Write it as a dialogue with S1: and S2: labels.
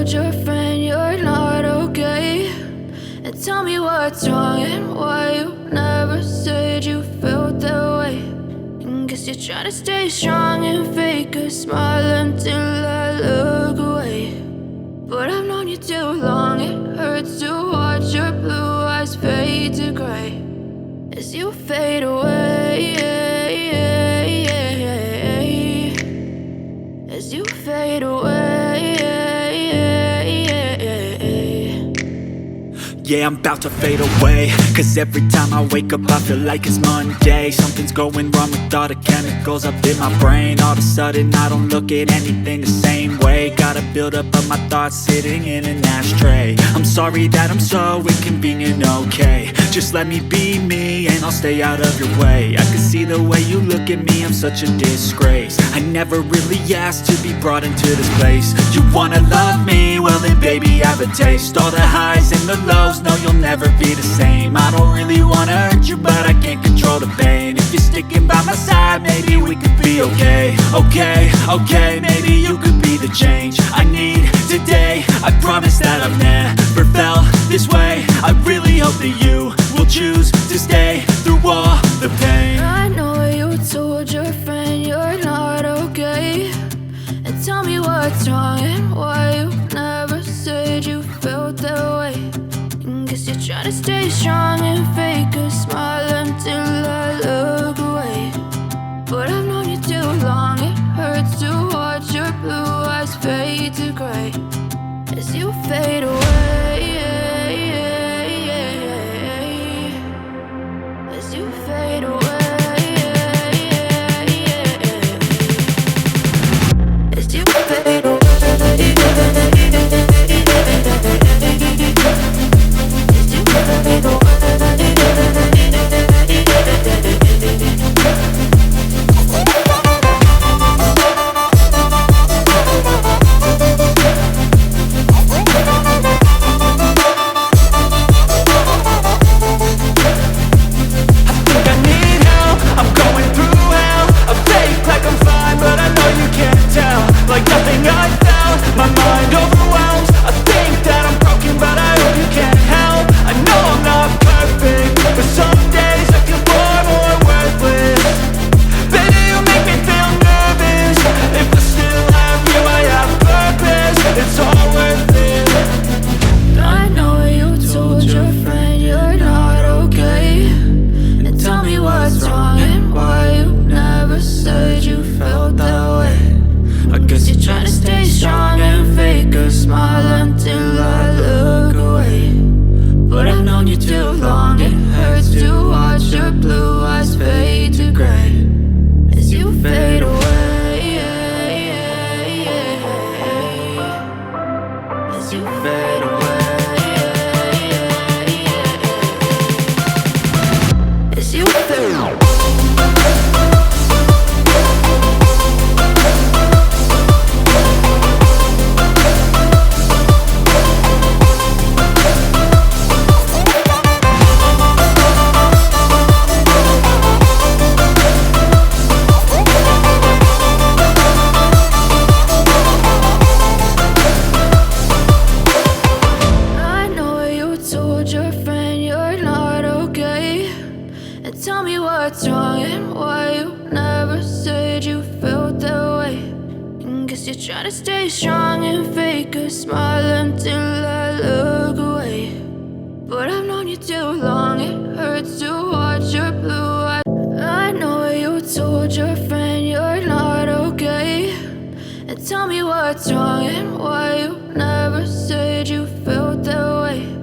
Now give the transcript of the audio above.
S1: told your friend you're not okay? And tell me what's wrong and why you never said you felt that way. And guess you're trying to stay strong and fake a smile until I look away. But I've known you too long, it hurts to watch your blue eyes fade to gray as you fade away, as you fade away.
S2: Yeah, I'm about to fade away, cause every time I wake up I feel like it's Monday. Something's going wrong with all the chemicals up in my brain. All of a sudden I don't look at anything the same way. Got a build up of my thoughts sitting in an ashtray. I'm sorry that I'm so inconvenient, okay? Just let me be me and I'll stay out of your way. I can see the way you look at me, I'm such a disgrace. I never really asked to be brought into this place. You wanna love me? Well then baby have a taste. All the highs and the lows, no, you'll never be the same. I don't really wanna hurt you, but I can't control the pain. If you're sticking by my side, maybe we could be okay. Okay, maybe you could be the change I need today. I promise that I've never felt this way. I really hope that you will choose to stay through all the pain.
S1: I know you told your friend you're not okay. And tell me what's wrong and why you never said you felt that way. Guess you're trying to stay strong and fake a smile until I look away. But I've known you too long, it hurts to watch your blue eyes fade to gray as you fade away, as you fade away, as you fade away. Try to stay strong and fake a smile until I look away. But I've known you too long, it hurts to watch your blue eyes. I know you told your friend you're not okay. And tell me what's wrong and why you never said you felt that way.